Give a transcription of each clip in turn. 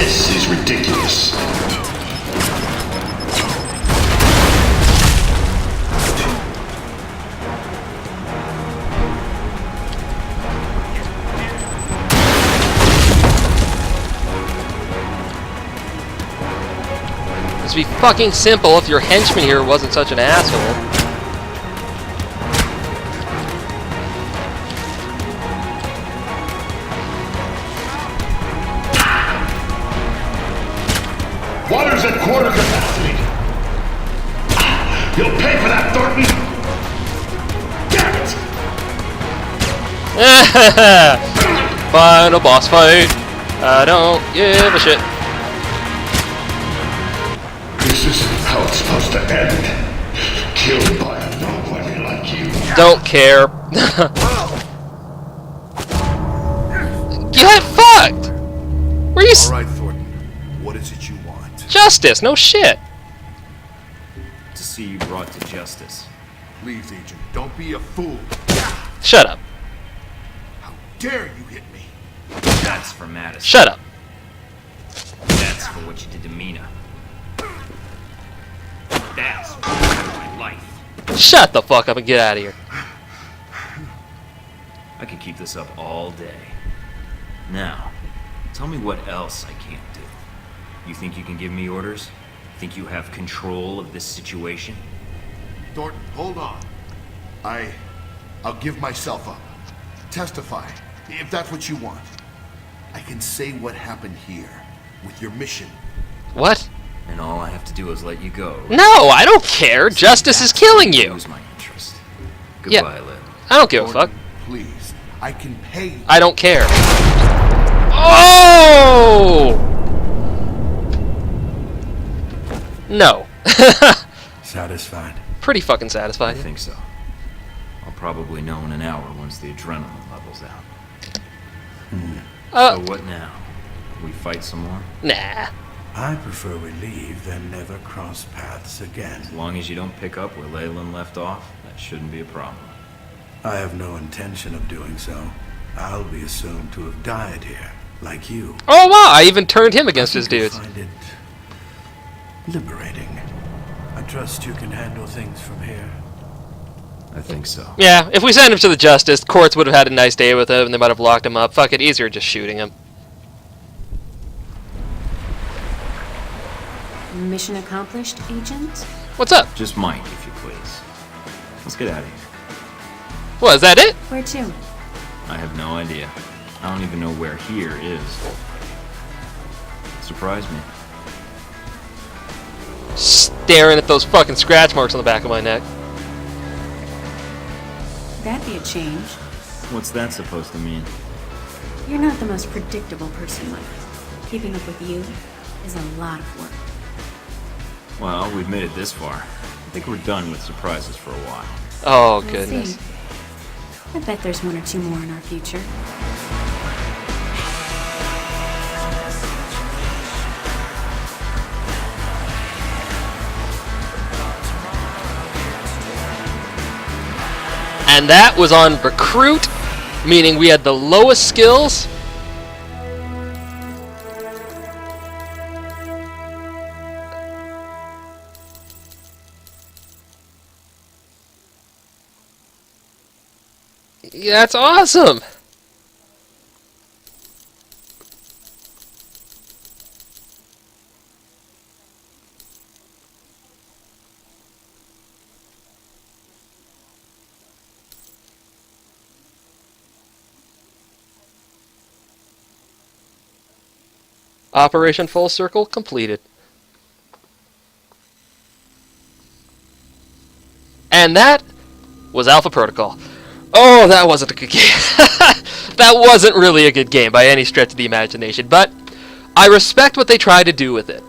This is ridiculous. This would be fucking simple if your henchman here wasn't such an asshole. Water's at quarter capacity. You'll pay for that, Thornton. Damn it! Final boss fight. I don't give a shit. This isn't how it's supposed to end. Killed by a nobody like you. Don't care. Get fucked! Were you All right, Thornton. What is it you want? Justice, no shit. To see you brought to justice. Please, Agent, don't be a fool. Shut up. How dare you hit me? That's for Madison. Shut up. That's for what you did to Mina. That's for my life. Shut the fuck up and get out of here. I could keep this up all day. Now, tell me what else I can't do. You think you can give me orders? Think you have control of this situation? Thornton, hold on. I'll give myself up. Testify, if that's what you want. I can say what happened here, with your mission. What? And all I have to do is let you go. No, I don't care. Justice is killing you. Lose my interest. Yeah. Goodbye, Lib. I don't give a fuck. Thornton, please, I can pay you. I don't care. Oh! No. Satisfied? Pretty fucking I satisfied. think so. I'll probably know in an hour once the adrenaline levels out. So what now? We fight some more? Nah. I prefer we leave than never cross paths again. As long as you don't pick up where Leyland left off, that shouldn't be a problem. I have no intention of doing so. I'll be assumed to have died here, like you. Oh wow, I even turned him against his You'll dudes. find it liberating. I trust you can handle things from here. I think so. Yeah, if we sent him to the Justice, courts would have had a nice day with him and they might have locked him up. Fuck it, easier just shooting him. Mission accomplished, Agent? What's up? Just Mike, if you please. Let's get out of here. What, is that it? Where to? I have no idea. I don't even know where here is. Surprise me. Staring at those fucking scratch marks on the back of my neck. That'd be a change. What's that supposed to mean? You're not the most predictable person, Mike. Keeping up with you is a lot of work. Well, we've made it this far. I think we're done with surprises for a while. Oh, We'll goodness. see. I bet there's one or two more in our future. And that was on recruit, meaning we had the lowest skills. Yeah, that's awesome. Operation Full Circle completed. And that was Alpha Protocol. Oh, that wasn't a good game. That wasn't really a good game by any stretch of the imagination, but I respect what they tried to do with it.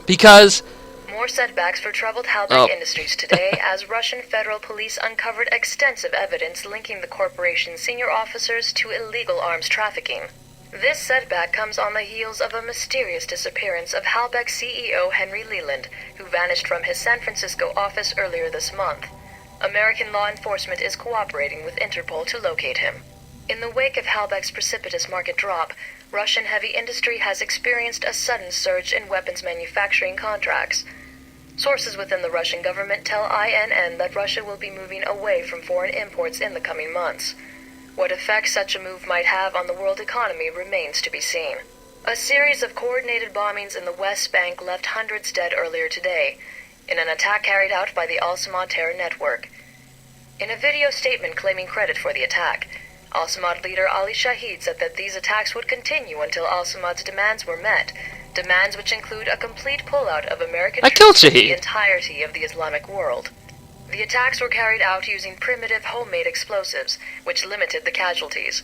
Because... More setbacks for troubled Halbeck Industries today as Russian federal police uncovered extensive evidence linking the corporation's senior officers to illegal arms trafficking. This setback comes on the heels of a mysterious disappearance of Halbeck CEO Henry Leland, who vanished from his San Francisco office earlier this month. American law enforcement is cooperating with Interpol to locate him. In the wake of Halbech's precipitous market drop, Russian heavy industry has experienced a sudden surge in weapons manufacturing contracts. Sources within the Russian government tell INN that Russia will be moving away from foreign imports in the coming months. What effect such a move might have on the world economy remains to be seen. A series of coordinated bombings in the West Bank left hundreds dead earlier today, in an attack carried out by the Al-Samad terror network. In a video statement claiming credit for the attack, Al-Samad leader Ali Shahid said that these attacks would continue until Al-Samad's demands were met, demands which include a complete pullout of American troops from the entirety of the Islamic world. The attacks were carried out using primitive homemade explosives, which limited the casualties.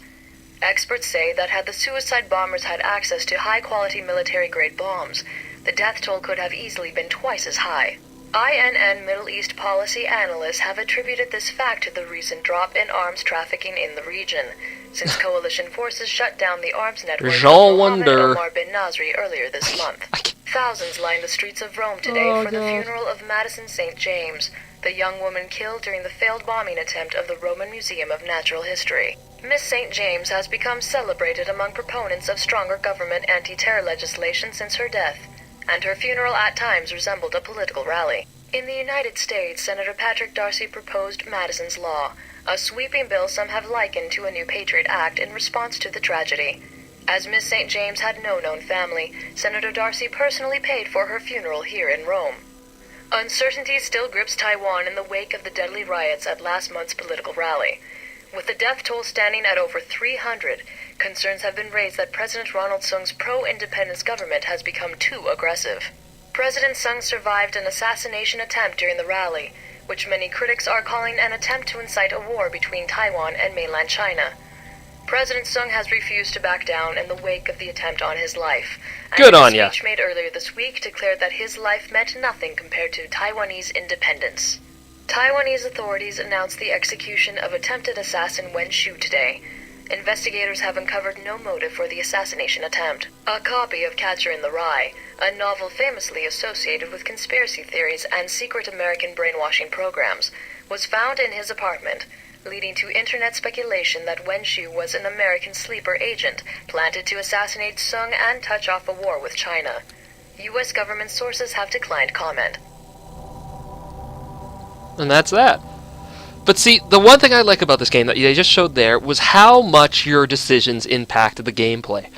Experts say that had the suicide bombers had access to high-quality military-grade bombs, the death toll could have easily been twice as high. INN Middle East policy analysts have attributed this fact to the recent drop in arms trafficking in the region, since coalition forces shut down the arms network of Mohammed Omar bin Nasri earlier this month. Thousands lined the streets of Rome today for the funeral of Madison St. James, the young woman killed during the failed bombing attempt of the Roman Museum of Natural History. Miss St. James has become celebrated among proponents of stronger government anti-terror legislation since her death, and her funeral at times resembled a political rally. In the United States, Senator Patrick Darcy proposed Madison's Law, a sweeping bill some have likened to a new Patriot Act in response to the tragedy. As Miss St. James had no known family, Senator Darcy personally paid for her funeral here in Rome. Uncertainty still grips Taiwan in the wake of the deadly riots at last month's political rally. With the death toll standing at over 300, concerns have been raised that President Ronald Sung's pro-independence government has become too aggressive. President Sung survived an assassination attempt during the rally, which many critics are calling an attempt to incite a war between Taiwan and mainland China. President Sung has refused to back down in the wake of the attempt on his life. Good on ya. A speech made earlier this week declared that his life meant nothing compared to Taiwanese independence. Taiwanese authorities announced the execution of attempted assassin Wen Shu today. Investigators have uncovered no motive for the assassination attempt. A copy of Catcher in the Rye, a novel famously associated with conspiracy theories and secret American brainwashing programs, was found in his apartment, leading to internet speculation that Wen Shu was an American sleeper agent planted to assassinate Sung and touch off a war with China. U.S. government sources have declined comment. And that's that. But see, the one thing I like about this game that they just showed there was how much your decisions impacted the gameplay.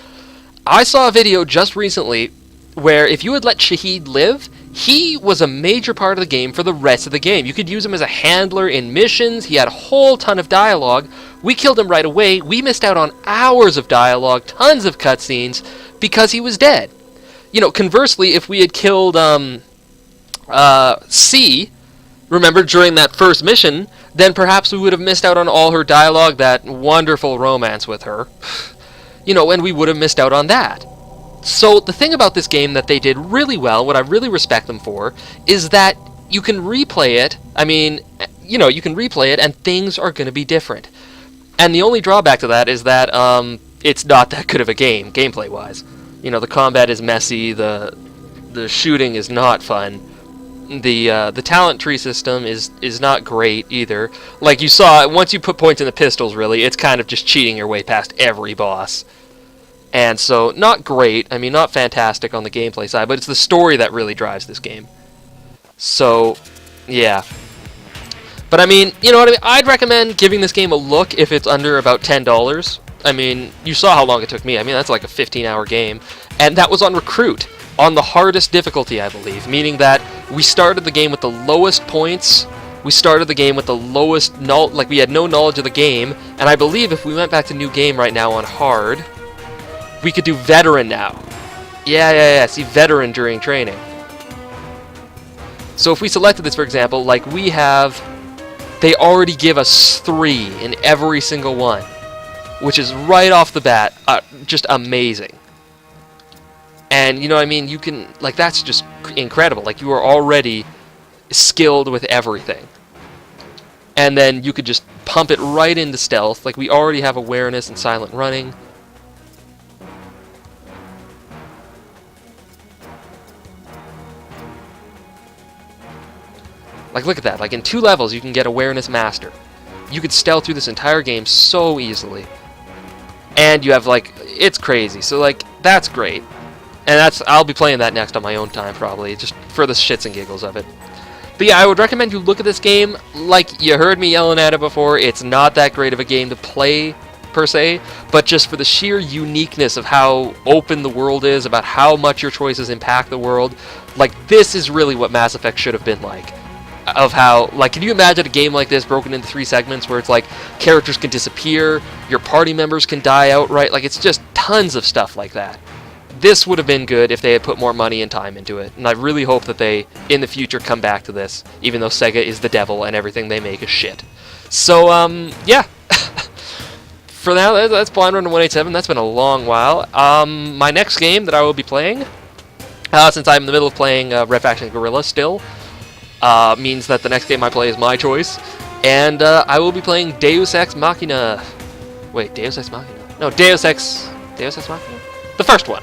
I saw a video just recently where if you had let Shahid live, he was a major part of the game for the rest of the game. You could use him as a handler in missions. He had a whole ton of dialogue. We killed him right away. We missed out on hours of dialogue, tons of cutscenes, because he was dead. You know, conversely, if we had killed C, remember, during that first mission, then perhaps we would have missed out on all her dialogue, that wonderful romance with her. You know, and we would have missed out on that. So the thing about this game that they did really well, what I really respect them for, is that you can replay it. I mean, you know, you can replay it and things are going to be different. And the only drawback to that is that it's not that good of a game, gameplay-wise. You know, the combat is messy, the shooting is not fun. The talent tree system is not great either. Like you saw, once you put points in the pistols, really, it's kind of just cheating your way past every boss. And so, not great. I mean, not fantastic on the gameplay side, but it's the story that really drives this game. So, yeah. But I mean, you know what I mean? I'd recommend giving this game a look if it's under about $10. I mean, you saw how long it took me. I mean, that's like a 15-hour game. And that was on Recruit, on the hardest difficulty, I believe, meaning that we started the game with the lowest points. We started the game with the lowest like we had no knowledge of the game, and I believe if we went back to new game right now on hard, we could do veteran now. Yeah, see, veteran during training. So if we selected this, for example, like we have, they already give us 3 in every single one, which is right off the bat just amazing. And, you know what I mean, you can, like, that's just incredible. Like, you are already skilled with everything. And then you could just pump it right into stealth. Like, we already have awareness and silent running. Like, look at that. Like, in 2 levels, you can get awareness master. You could stealth through this entire game so easily. and you have, like, it's crazy. So, like, that's great. And I'll be playing that next on my own time, probably, just for the shits and giggles of it. But yeah, I would recommend you look at this game. Like, you heard me yelling at it before, it's not that great of a game to play, per se, but just for the sheer uniqueness of how open the world is, about how much your choices impact the world, like, this is really what Mass Effect should have been like. Of how, like, can you imagine a game like this broken into 3 segments where it's like, characters can disappear, your party members can die outright, like, it's just tons of stuff like that. This would have been good if they had put more money and time into it, and I really hope that they, in the future, come back to this, even though Sega is the devil and everything they make is shit. So, yeah. For now, that's Blind Run to 187. That's been a long while. My next game that I will be playing, since I'm in the middle of playing Red Faction Guerrilla still, means that the next game I play is my choice, and I will be playing Deus Ex Machina. Wait, Deus Ex Machina? No, Deus Ex Machina? The first one.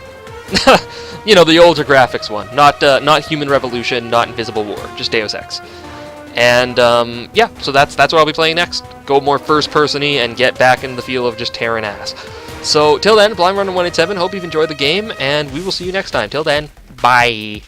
You know, the older graphics one. Not Human Revolution, not Invisible War, just Deus Ex. And, yeah, so that's what I'll be playing next. Go more first-person-y and get back into the feel of just tearing ass. So, till then, Blind Runner 187, hope you've enjoyed the game, and we will see you next time. Till then, bye!